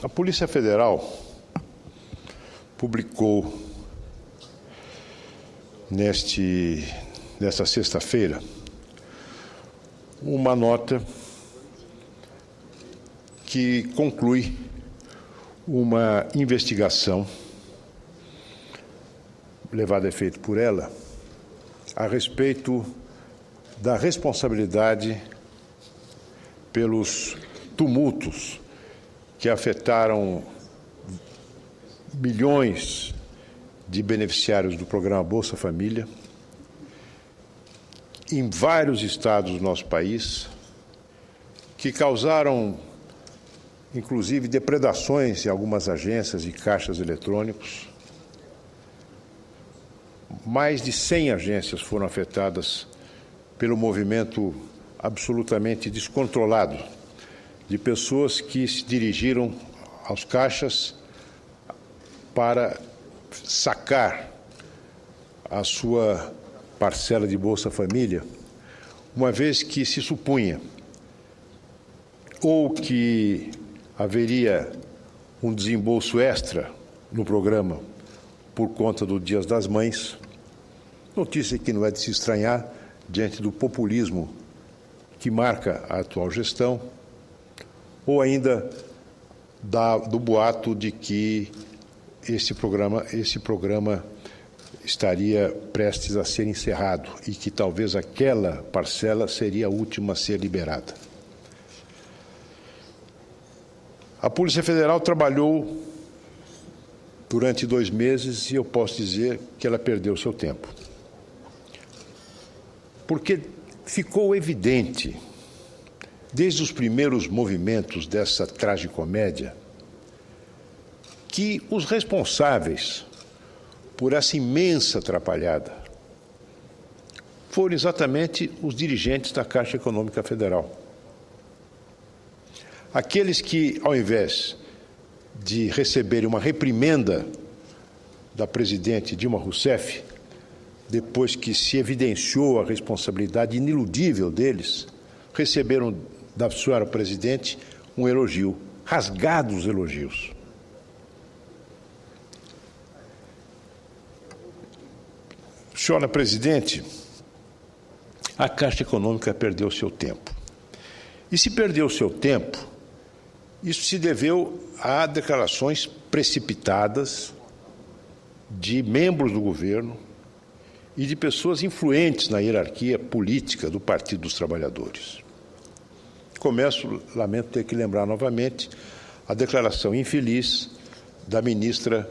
A Polícia Federal publicou nesta sexta-feira uma nota que conclui uma investigação levada a efeito por ela a respeito da responsabilidade pelos tumultos que afetaram milhões de beneficiários do programa Bolsa Família em vários estados do nosso país, que causaram, inclusive, depredações em algumas agências e caixas eletrônicos. Mais de 100 agências foram afetadas pelo movimento absolutamente descontrolado de pessoas que se dirigiram aos caixas para sacar a sua parcela de Bolsa Família, uma vez que se supunha ou que haveria um desembolso extra no programa por conta do Dia das Mães, notícia que não é de se estranhar diante do populismo que marca a atual gestão, ou ainda do boato de que esse programa estaria prestes a ser encerrado e que talvez aquela parcela seria a última a ser liberada. A Polícia Federal trabalhou durante 2 meses e eu posso dizer que ela perdeu seu tempo. Porque ficou evidente, desde os primeiros movimentos dessa tragicomédia, que os responsáveis por essa imensa atrapalhada foram exatamente os dirigentes da Caixa Econômica Federal. Aqueles que, ao invés de receberem uma reprimenda da presidente Dilma Rousseff, depois que se evidenciou a responsabilidade iniludível deles, receberam da senhora presidente um elogio, rasgados elogios. Senhora presidente, a Caixa Econômica perdeu seu tempo. E se perdeu seu tempo, isso se deveu a declarações precipitadas de membros do governo e de pessoas influentes na hierarquia política do Partido dos Trabalhadores. Lamento ter que lembrar novamente, a declaração infeliz da ministra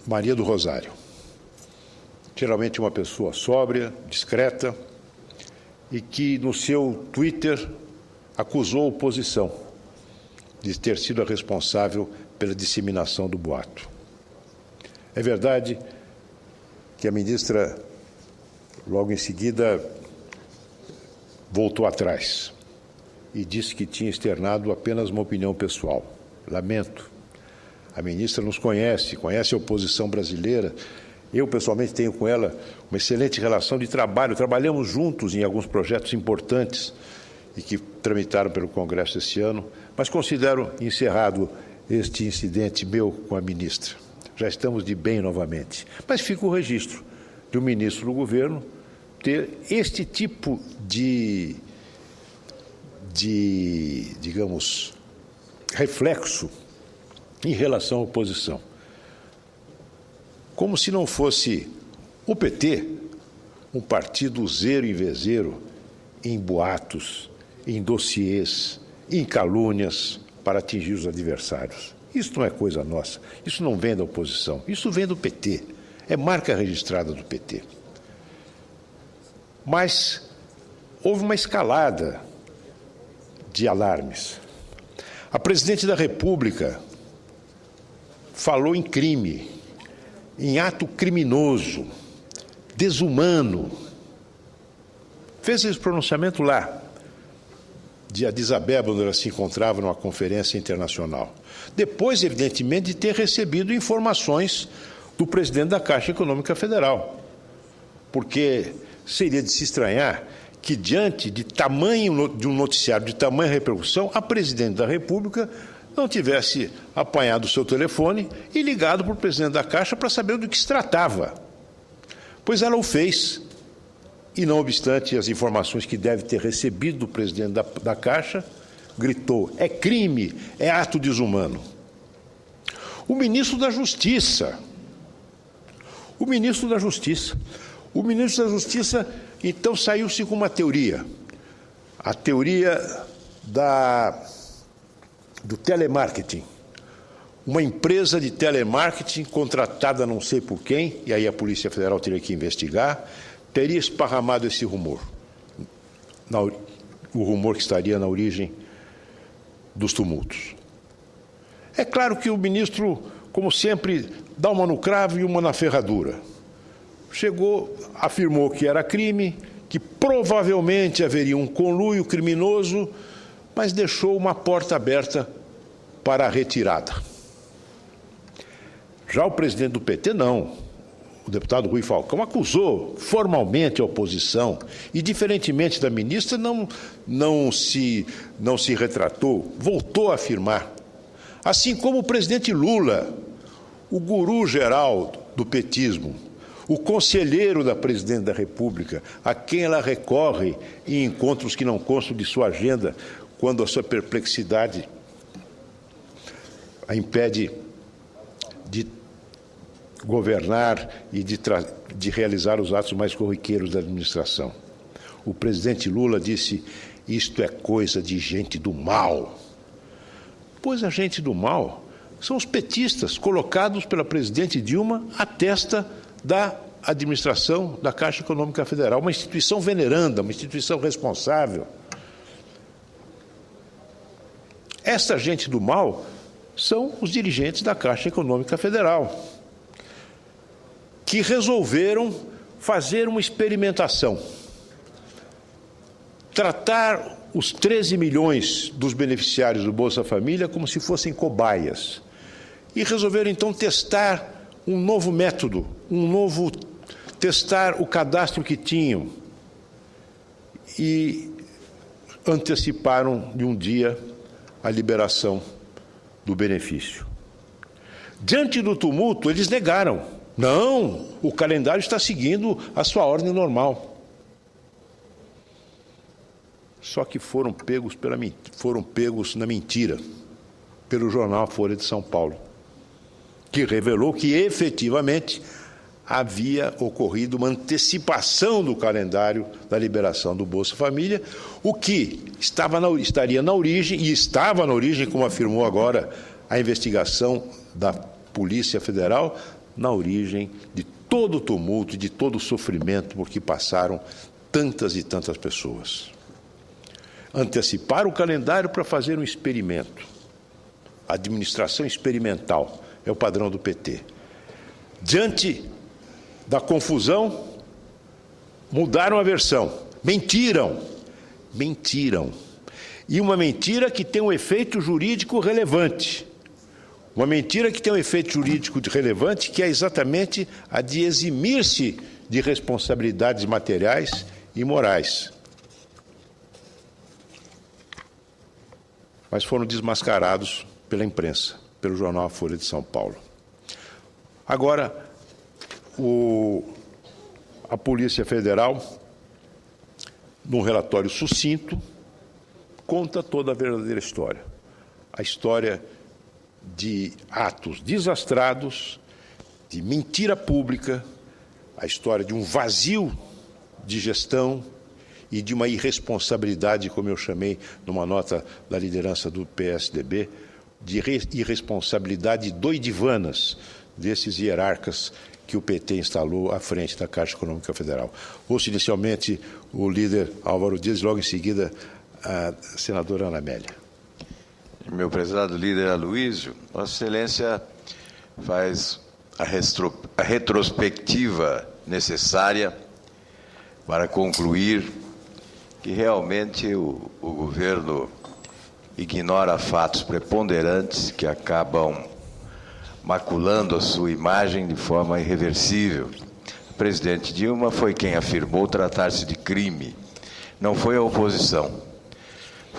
Maria do Rosário. Geralmente uma pessoa sóbria, discreta, e que no seu Twitter acusou a oposição de ter sido a responsável pela disseminação do boato. É verdade que a ministra, logo em seguida, voltou atrás e disse que tinha externado apenas uma opinião pessoal. Lamento. A ministra nos conhece a oposição brasileira. Eu, pessoalmente, tenho com ela uma excelente relação de trabalho. Trabalhamos juntos em alguns projetos importantes e que tramitaram pelo Congresso esse ano, mas considero encerrado este incidente meu com a ministra. Já estamos de bem novamente. Mas fica o registro de um ministro do governo ter este tipo de digamos, reflexo em relação à oposição. Como se não fosse o PT um partido zero e vezeiro em boatos, em dossiês, em calúnias para atingir os adversários. Isso não é coisa nossa, isso não vem da oposição, isso vem do PT, é marca registrada do PT. Mas houve uma escalada de alarmes. A presidente da República falou em crime, em ato criminoso, desumano. Fez esse pronunciamento lá, de Addis Abeba, onde ela se encontrava numa conferência internacional. Depois, evidentemente, de ter recebido informações do presidente da Caixa Econômica Federal. Porque seria de se estranhar que, diante de um noticiário de tamanha repercussão, a presidente da República não tivesse apanhado o seu telefone e ligado para o presidente da Caixa para saber do que se tratava. Pois ela o fez, e não obstante as informações que deve ter recebido do presidente da Caixa, gritou: é crime, é ato desumano. O ministro da Justiça, então, saiu-se com uma teoria, a teoria do telemarketing. Uma empresa de telemarketing contratada não sei por quem, e aí a Polícia Federal teria que investigar, teria esparramado esse rumor, o rumor que estaria na origem dos tumultos. É claro que o ministro, como sempre, dá uma no cravo e uma na ferradura. Afirmou que era crime, que provavelmente haveria um conluio criminoso, mas deixou uma porta aberta para a retirada. Já o presidente do PT, não. O deputado Rui Falcão acusou formalmente a oposição e, diferentemente da ministra, não se retratou, voltou a afirmar. Assim como o presidente Lula, o guru geral do petismo, o conselheiro da presidente da República, a quem ela recorre em encontros que não constam de sua agenda, quando a sua perplexidade a impede de governar e de realizar os atos mais corriqueiros da administração. O presidente Lula disse: isto é coisa de gente do mal. Pois a gente do mal são os petistas colocados pela presidente Dilma à testa da administração da Caixa Econômica Federal, uma instituição veneranda, uma instituição responsável. Essa gente do mal são os dirigentes da Caixa Econômica Federal, que resolveram fazer uma experimentação, tratar os 13 milhões dos beneficiários do Bolsa Família como se fossem cobaias, e resolveram então testar um novo método, testar o cadastro que tinham, e anteciparam de um dia a liberação do benefício. Diante do tumulto, eles negaram. Não, o calendário está seguindo a sua ordem normal. Só que foram pegos na mentira pelo jornal Folha de São Paulo, que revelou que efetivamente havia ocorrido uma antecipação do calendário da liberação do Bolsa Família, o que estaria na origem, e estava na origem, como afirmou agora a investigação da Polícia Federal, na origem de todo o tumulto e de todo o sofrimento por que passaram tantas e tantas pessoas. Antecipar o calendário para fazer um experimento. A administração experimental é o padrão do PT. Diante da confusão, mudaram a versão. Mentiram. E uma mentira que tem um efeito jurídico relevante. Uma mentira que tem um efeito jurídico relevante, que é exatamente a de eximir-se de responsabilidades materiais e morais. Mas foram desmascarados pela imprensa, pelo jornal Folha de São Paulo. Agora, a Polícia Federal, num relatório sucinto, conta toda a verdadeira história. A história de atos desastrados, de mentira pública, a história de um vazio de gestão e de uma irresponsabilidade, como eu chamei numa nota da liderança do PSDB, de irresponsabilidade doidivanas desses hierarcas que o PT instalou à frente da Caixa Econômica Federal. Ouço inicialmente o líder Álvaro Dias, logo em seguida a senadora Ana Amélia. Meu prezado líder Aloísio, Vossa Excelência faz a retrospectiva necessária para concluir que realmente o governo ignora fatos preponderantes que acabam maculando a sua imagem de forma irreversível. O presidente Dilma foi quem afirmou tratar-se de crime, não foi a oposição.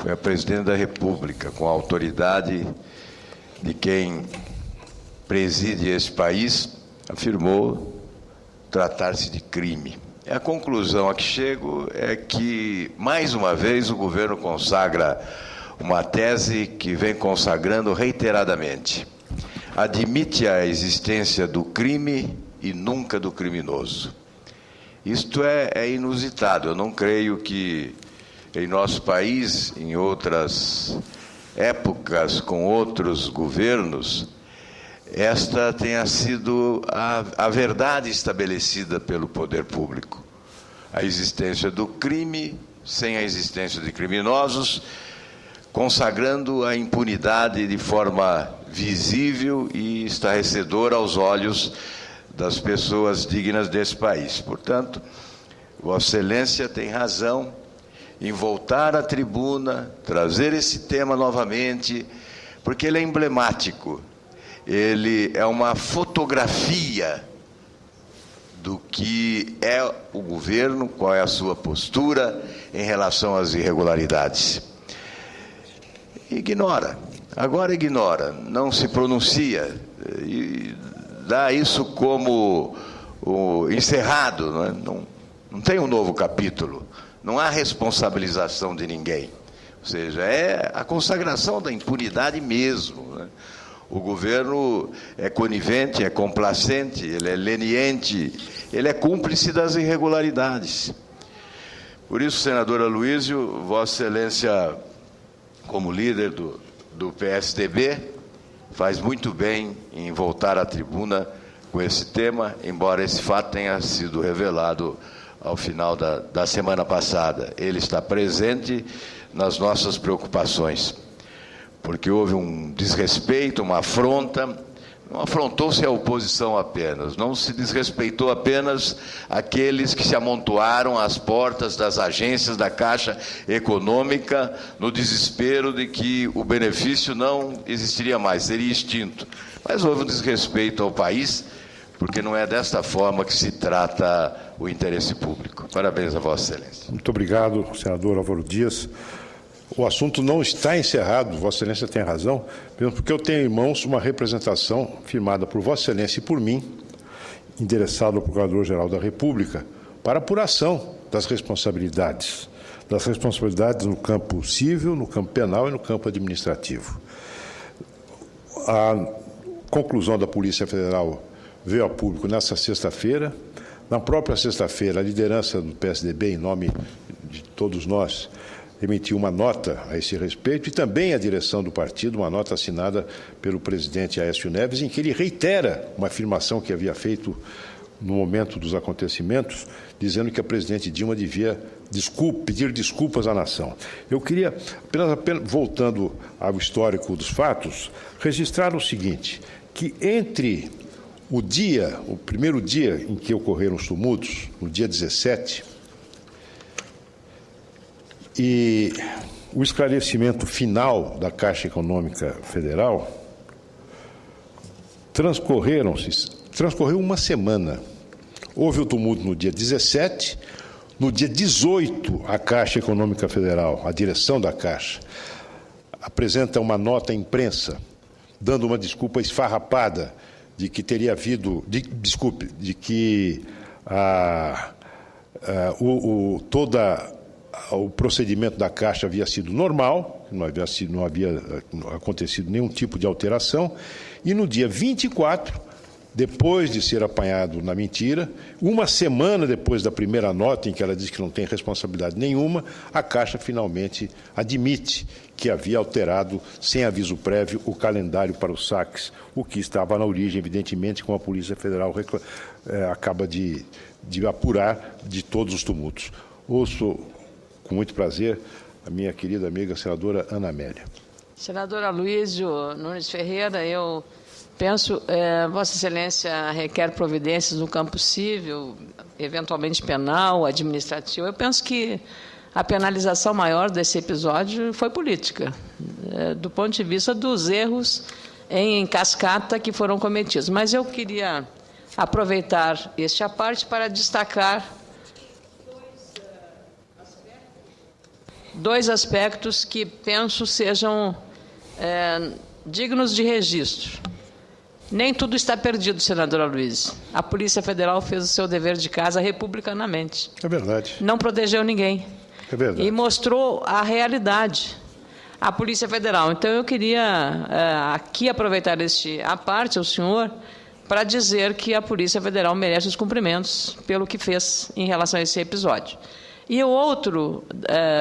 foi a presidente da República, com a autoridade de quem preside esse país, afirmou tratar-se de crime. A conclusão a que chego é que, mais uma vez, o governo consagra uma tese que vem consagrando reiteradamente. Admite a existência do crime e nunca do criminoso. Isto é inusitado. Eu não creio que em nosso país, em outras épocas, com outros governos, esta tenha sido a verdade estabelecida pelo poder público. A existência do crime sem a existência de criminosos, consagrando a impunidade de forma visível e estarrecedora aos olhos das pessoas dignas desse país. Portanto, Vossa Excelência tem razão em voltar à tribuna, trazer esse tema novamente, porque ele é emblemático. Ele é uma fotografia do que é o governo, qual é a sua postura em relação às irregularidades. Ignora, agora ignora, não se pronuncia, e dá isso como encerrado, não é? Não tem um novo capítulo, não há responsabilização de ninguém, ou seja, é a consagração da impunidade mesmo, né? O governo é conivente, é complacente, ele é leniente, ele é cúmplice das irregularidades. Por isso, senador Aloísio, Vossa Excelência, como líder do PSDB, faz muito bem em voltar à tribuna com esse tema, embora esse fato tenha sido revelado ao final da semana passada. Ele está presente nas nossas preocupações, porque houve um desrespeito, uma afronta. Não afrontou-se a oposição apenas, não se desrespeitou apenas aqueles que se amontoaram às portas das agências da Caixa Econômica no desespero de que o benefício não existiria mais, seria extinto. Mas houve um desrespeito ao país, porque não é desta forma que se trata o interesse público. Parabéns a Vossa Excelência. Muito obrigado, senador Álvaro Dias. O assunto não está encerrado, Vossa Excelência tem razão, mesmo porque eu tenho em mãos uma representação firmada por Vossa Excelência e por mim, endereçada ao Procurador-Geral da República, para apuração das responsabilidades no campo civil, no campo penal e no campo administrativo. A conclusão da Polícia Federal veio a público nessa sexta-feira. Na própria sexta-feira, a liderança do PSDB, em nome de todos nós, emitiu uma nota a esse respeito, e também a direção do partido, uma nota assinada pelo presidente Aécio Neves, em que ele reitera uma afirmação que havia feito no momento dos acontecimentos, dizendo que a presidente Dilma devia pedir desculpas à nação. Eu queria, apenas voltando ao histórico dos fatos, registrar o seguinte, que entre o primeiro dia em que ocorreram os tumultos, no dia 17, e o esclarecimento final da Caixa Econômica Federal, transcorreu uma semana. Houve o tumulto no dia 17, no dia 18, a Caixa Econômica Federal, a direção da Caixa, apresenta uma nota à imprensa, dando uma desculpa esfarrapada de que teria havido, de que o procedimento da Caixa havia sido normal, não havia acontecido nenhum tipo de alteração, e no dia 24, depois de ser apanhado na mentira, uma semana depois da primeira nota, em que ela diz que não tem responsabilidade nenhuma, a Caixa finalmente admite que havia alterado, sem aviso prévio, o calendário para os saques, o que estava na origem, evidentemente, como a Polícia Federal acaba de apurar, de todos os tumultos. Ouço com muito prazer a minha querida amiga senadora Ana Amélia. Senador Aloísio Nunes Ferreira, eu penso, Vossa Excelência requer providências no campo civil, eventualmente penal, administrativo. Eu penso que a penalização maior desse episódio foi política, do ponto de vista dos erros em cascata que foram cometidos. Mas eu queria aproveitar este à parte para destacar dois aspectos que penso sejam dignos de registro. Nem tudo está perdido, senadora Luiz. A Polícia Federal fez o seu dever de casa republicanamente. É verdade. Não protegeu ninguém. É verdade. E mostrou a realidade. A Polícia Federal. Então, eu queria aqui aproveitar a parte ao senhor para dizer que a Polícia Federal merece os cumprimentos pelo que fez em relação a esse episódio. E o outro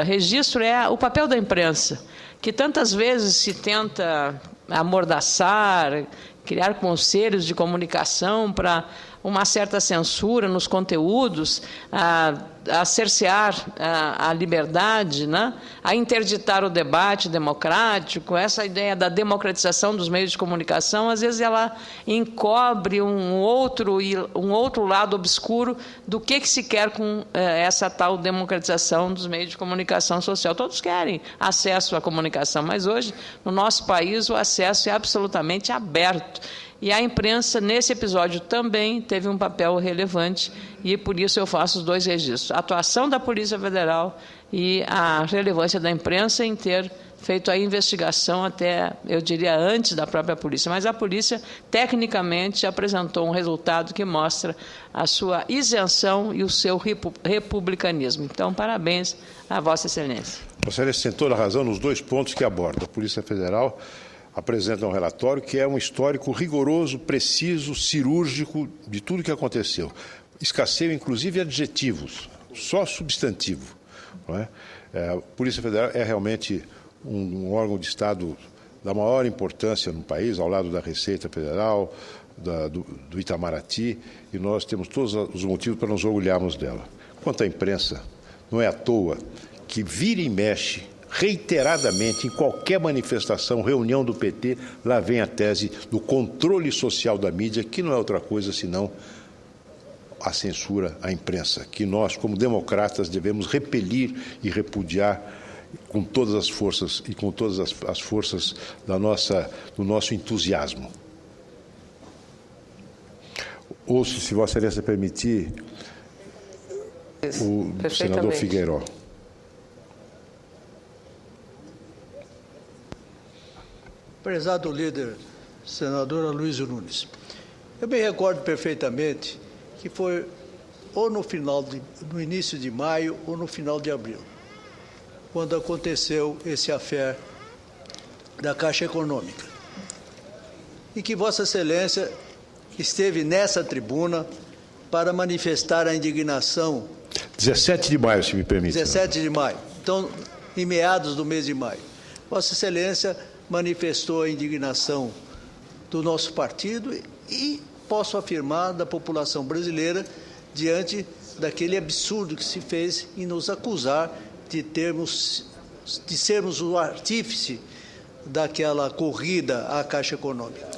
registro é o papel da imprensa, que tantas vezes se tenta amordaçar, criar conselhos de comunicação para uma certa censura nos conteúdos, a cercear a liberdade, né? A interditar o debate democrático. Essa ideia da democratização dos meios de comunicação, às vezes ela encobre um outro lado obscuro do que se quer com essa tal democratização dos meios de comunicação social. Todos querem acesso à comunicação, mas hoje, no nosso país, o acesso é absolutamente aberto. E a imprensa, nesse episódio, também teve um papel relevante, e por isso eu faço os dois registros. A atuação da Polícia Federal e a relevância da imprensa em ter feito a investigação até, eu diria, antes da própria polícia. Mas a polícia, tecnicamente, apresentou um resultado que mostra a sua isenção e o seu republicanismo. Então, parabéns a Vossa Excelência. Vossa Excelência tem toda a razão nos dois pontos que aborda. A Polícia Federal apresenta um relatório que é um histórico rigoroso, preciso, cirúrgico de tudo que aconteceu. Escasseio, inclusive, adjetivos, só substantivo. Não é? A Polícia Federal é realmente um órgão de Estado da maior importância no país, ao lado da Receita Federal, do Itamaraty, e nós temos todos os motivos para nos orgulharmos dela. Quanto à imprensa, não é à toa que vira e mexe reiteradamente, em qualquer manifestação, reunião do PT, lá vem a tese do controle social da mídia, que não é outra coisa senão a censura à imprensa, que nós, como democratas, devemos repelir e repudiar com todas as forças e com todas as forças do nosso entusiasmo. Ouço, se Vossa Excelência permitir, o senador Figueiró. Prezado líder, senadora Luísa Nunes, eu me recordo perfeitamente que foi ou no início de maio ou no final de abril, quando aconteceu esse affair da Caixa Econômica, e que Vossa Excelência esteve nessa tribuna para manifestar a indignação. 17 de maio, se me permite. 17 de maio, então, em meados do mês de maio. Vossa Excelência manifestou a indignação do nosso partido e, posso afirmar, da população brasileira, diante daquele absurdo que se fez em nos acusar de sermos o artífice daquela corrida à Caixa Econômica.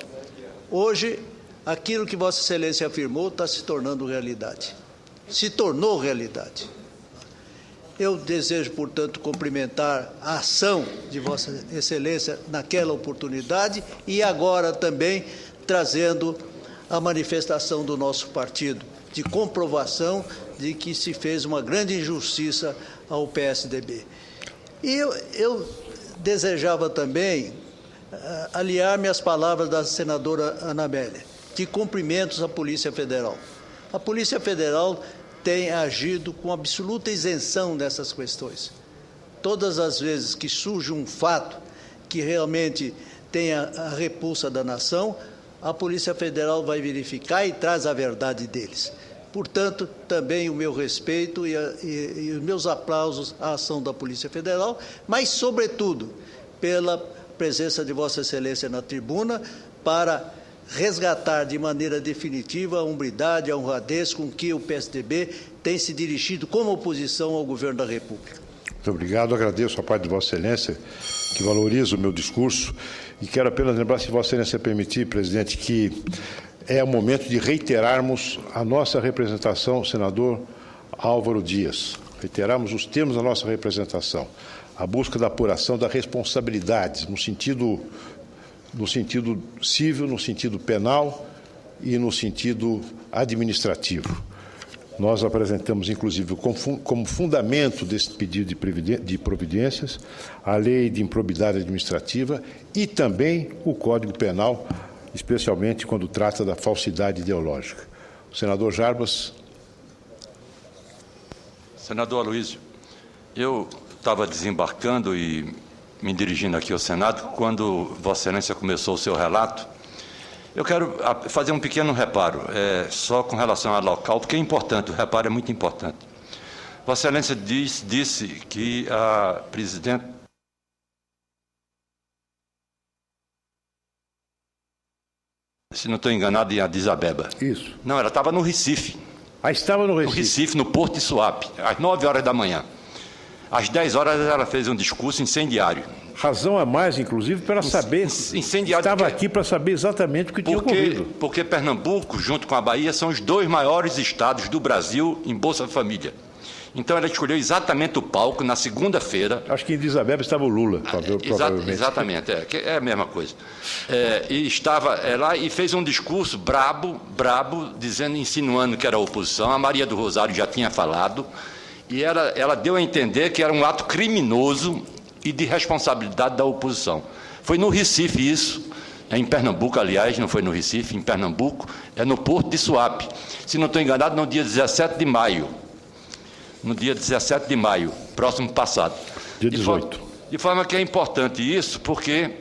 Hoje, aquilo que Vossa Excelência afirmou está se tornando realidade. Se tornou realidade. Eu desejo, portanto, cumprimentar a ação de Vossa Excelência naquela oportunidade e agora também trazendo a manifestação do nosso partido, de comprovação de que se fez uma grande injustiça ao PSDB. E eu desejava também aliar-me às palavras da senadora Ana Amélia, de cumprimentos à Polícia Federal. A Polícia Federal tem agido com absoluta isenção nessas questões. Todas as vezes que surge um fato que realmente tenha a repulsa da nação, a Polícia Federal vai verificar e traz a verdade deles. Portanto, também o meu respeito e os meus aplausos à ação da Polícia Federal, mas, sobretudo, pela presença de Vossa Excelência na tribuna para resgatar de maneira definitiva a hombridade, a honradez com que o PSDB tem se dirigido como oposição ao governo da República. Muito obrigado, agradeço a parte de Vossa Excelência, que valoriza o meu discurso, e quero apenas lembrar, se Vossa Excelência permitir, presidente, que é o momento de reiterarmos a nossa representação, senador Álvaro Dias, reiterarmos os termos da nossa representação, a busca da apuração das responsabilidades, no sentido civil, no sentido penal e no sentido administrativo. Nós apresentamos, inclusive, como fundamento desse pedido de providências, a Lei de Improbidade Administrativa e também o Código Penal, especialmente quando trata da falsidade ideológica. O senador Jarbas. Senador Aloysio, eu estava desembarcando e me dirigindo aqui ao Senado quando Vossa Excelência começou o seu relato. Eu quero fazer um pequeno reparo, só com relação ao local, porque é importante, o reparo é muito importante. Vossa Excelência disse que a presidente... Se não estou enganado, em Addis Abeba. Isso. Não, ela estava no Recife. Ah, estava no Recife? No Recife, no Porto de Suape, às 9 horas da manhã. Às 10 horas ela fez um discurso incendiário. Razão a mais, inclusive, para saber. Incendiário. Estava aqui para saber exatamente o que tinha ocorrido. Porque Pernambuco, junto com a Bahia, são os 2 maiores estados do Brasil em Bolsa Família. Então ela escolheu exatamente o palco na segunda-feira. Acho que em Addis Abeba estava o Lula, provavelmente. Exatamente, é a mesma coisa. E estava lá e fez um discurso brabo, dizendo, insinuando que era oposição. A Maria do Rosário já tinha falado. E ela deu a entender que era um ato criminoso e de responsabilidade da oposição. Foi no Recife isso, em Pernambuco, aliás, não foi no Recife, em Pernambuco, é no Porto de Suape. Se não estou enganado, no dia 17 de maio. No dia 17 de maio, próximo passado. Dia 18. De forma que é importante isso, porque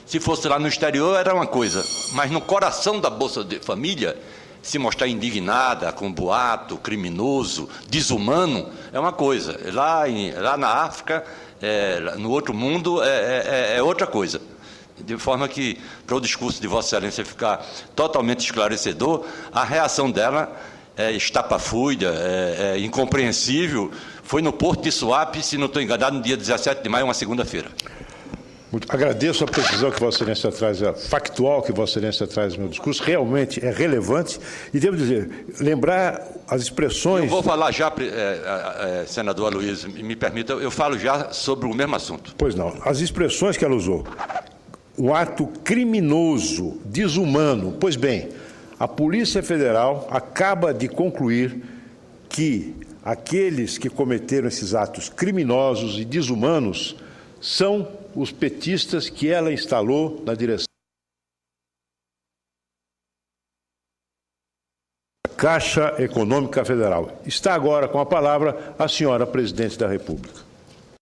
se fosse lá no exterior era uma coisa, mas no coração da Bolsa de Família, se mostrar indignada, com boato, criminoso, desumano, é uma coisa. Lá na África, no outro mundo, é outra coisa. De forma que, para o discurso de Vossa Excelência ficar totalmente esclarecedor, a reação dela é estapafúrdia, é incompreensível. Foi no Porto de Suape, se não estou enganado, no dia 17 de maio, uma segunda-feira. Agradeço a precisão que Vossa Excelência traz, a factual que Vossa Excelência traz no meu discurso, realmente é relevante, e devo dizer, lembrar as expressões... Eu vou falar já, senador Aloysio, me permita, eu falo já sobre o mesmo assunto. Pois não, as expressões que ela usou, um ato criminoso, desumano, pois bem, a Polícia Federal acaba de concluir que aqueles que cometeram esses atos criminosos e desumanos são os petistas que ela instalou na direção da Caixa Econômica Federal. Está agora com a palavra a senhora Presidente da República.